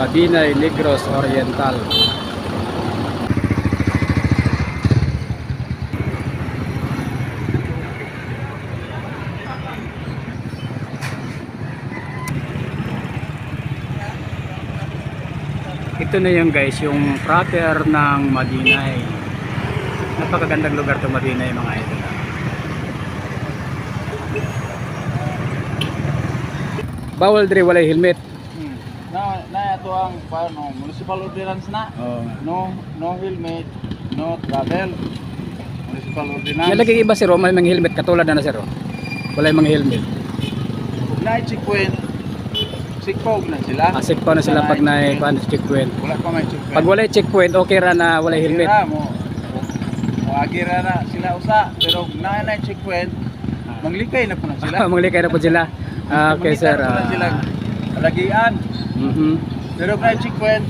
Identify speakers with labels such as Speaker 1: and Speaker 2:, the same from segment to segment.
Speaker 1: Mabinay, Negros Oriental. Ito na yung guys, yung crater ng Mabinay. Napakagandang lugar itong Mabinay mga idol. Bawal diri walay helmet.
Speaker 2: Na ito ang paano, municipal ordinance na.
Speaker 1: Oh.
Speaker 2: No helmet, no travel. Municipal ordinance.
Speaker 1: Nalagay iba sir, may mga helmet katulad na sir. Walay mga helmet.
Speaker 2: Na checkpoint. Sikpog na sila.
Speaker 1: Asik pa na sila pag na checkpoint.
Speaker 2: Wala pa may checkpoint.
Speaker 1: Pag walay checkpoint, okay ra na walay helmet.
Speaker 2: Mo agira na sila usa, pero na checkpoint, manglikay na po na sila.
Speaker 1: Manglikay na po sila. Okay sir.
Speaker 2: Sila lagian. Pero may checkpoint.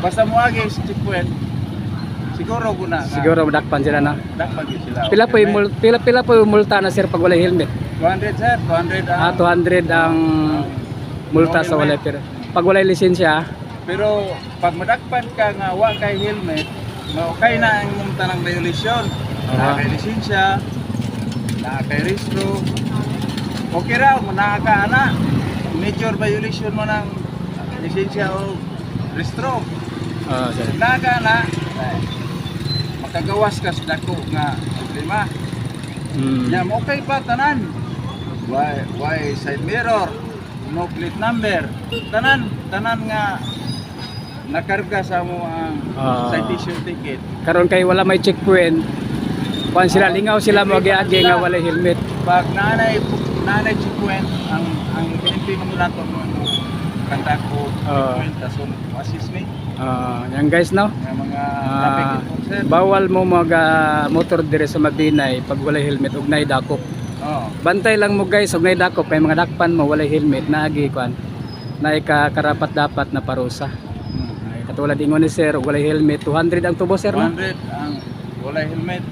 Speaker 2: Basta mo agi sa checkpoint. Siguro guna.
Speaker 1: Siguro madakpan sila na.
Speaker 2: Dakpan sila.
Speaker 1: Pila po yung multa na sir pag walay helmet?
Speaker 2: 200 sir, 200 ang
Speaker 1: 200 ang multa sa walay pero pag walay lisensya.
Speaker 2: Pero pag madakpan ka nga wa kay helmet, okay na ang multa ng violation. Na kay lisensya, na kay registro. Okay raw, manaka ana. Major violation mo ng lisensya o registro.
Speaker 1: Sir.
Speaker 2: Naga na. Makagawas ka sa dako nga problema. Nya okay pa tanan. Why side mirror, no plate number. Tanan nga nakarga sa mo ang citation ticket.
Speaker 1: Karon kay wala may checkpoint. Kuan sila lingaw sila mag-agi nga walay helmet.
Speaker 2: Pag nanay checkpoint ang PNP mo nato mo kanta ko checkpoint tason assist me.
Speaker 1: Yan guys no.
Speaker 2: Nga mga traffic enforcer.
Speaker 1: Bawal mo mag motor dire sa Mabinay pag walay helmet ug nay dakop. Bantay lang mo guys ug nay dakop kay mga dakpan mo walay helmet naagi kuan. Nay karapat dapat na parusa. Katulad ingon ni sir walay helmet 200 ang tubo sir no.
Speaker 2: 200 ang walay helmet.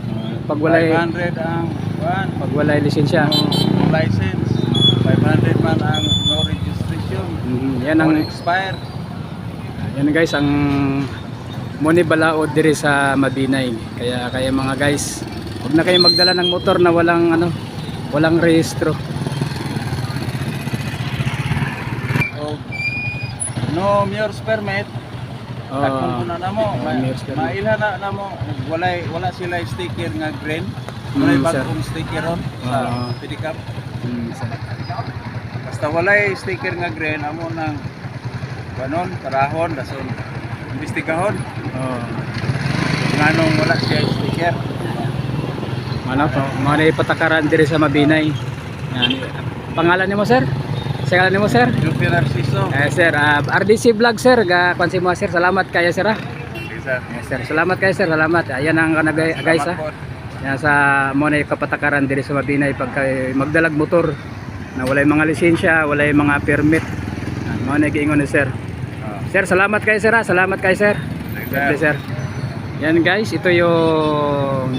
Speaker 1: Pag walay
Speaker 2: 500 ang kuan.
Speaker 1: Pag walay lisensya.
Speaker 2: No license. 500 man ang no registration.
Speaker 1: Yan ang
Speaker 2: expire.
Speaker 1: Yan guys ang muni balaod diri sa Mabinay. Kaya mga guys, huwag na kayo magdala ng motor na walang rehistro.
Speaker 2: No mirrors permit. Takon na namo. Mailha na mo. Wala sila sticker nga green. Wala bagong sticker ron sa pedicab. Basta wala sticker nga green amo nang ganon karahon dason imbestigahon. Nganong wala siya sticker.
Speaker 1: Mana ipatakaran diri sa Mabinay. Yan. Pangalan niyo mo sir? Pangalan niyo mo sir?
Speaker 2: Jupiter Narciso.
Speaker 1: Sir, RDC Vlog sir, kansi mo sir. Salamat kayo sir.
Speaker 2: Sir.
Speaker 1: Sir, salamat kayo sir. Salamat. Ayan ang guys ha. Yan sa mo na kapatakaran diri sa Mabinay pag magdalag motor na walay mga lisensya, walay mga permit. Mo na giingon ni sir. Sir, salamat kayo sir. Salamat kayo sir. Thank sir. Yan guys, ito yung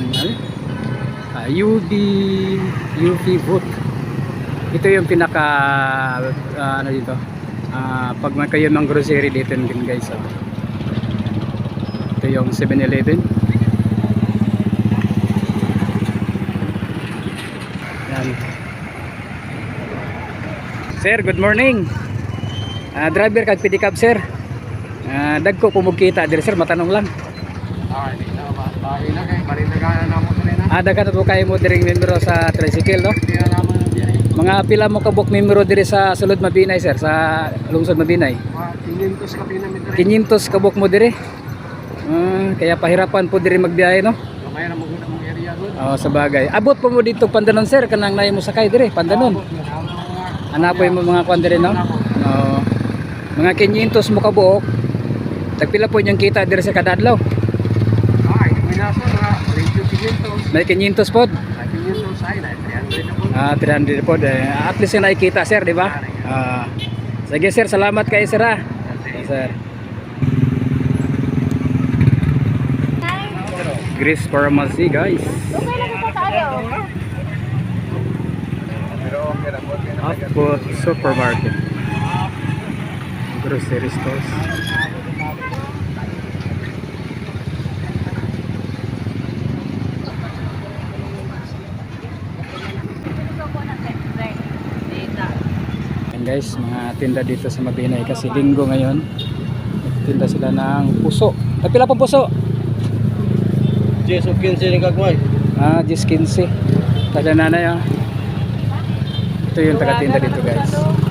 Speaker 1: UV vote. Ito yung pinaka ano dito. Pag may kayo ng grocery dito din guys. Ito yung 7-Eleven. Yan. Sir, good morning. Driver kag pedicab sir. Dagko pumugkita diri sir, matanong lang.
Speaker 2: Hindi na ba? Tayo na kay marinaganan na mo na.
Speaker 1: Dagan po kayo mo diring membro sa tricycle no? Mga pila mo kabuk membro diri sa sulod Mabinay sir, sa lungsod Mabinay?
Speaker 2: 500 ka pinameter.
Speaker 1: 500 kabuk mo diri. Kaya pahirapan po diri magbiyahe no?
Speaker 2: Kamay na mo gud ang area doon.
Speaker 1: Sa bagay. Abot po mo dito Pandanon sir, kanang naay mo sakay diri Pandanon. Anapoy mo mga kwan diri no? Mga 500 mo kabuok. Tagpila po niyang kita diri sa kada adlaw?
Speaker 2: Minaso mga 500.
Speaker 1: May 500 pod.
Speaker 2: 500 ay na 300 po.
Speaker 1: 300 pod. At least yung nakikita sir, di ba? Sige sir, salamat kayo sir ha. Sir. Grace Pharmacy guys. Output Supermarket. grocery stores. Ayan guys, mga tinda dito sa Mabinay kasi linggo ngayon. Tinda sila ng puso. Pila po puso?
Speaker 2: Jesu 15 ni kagway.
Speaker 1: Ah, 10-15. Kada nanay ah. Ito yung taga-tinda dito guys.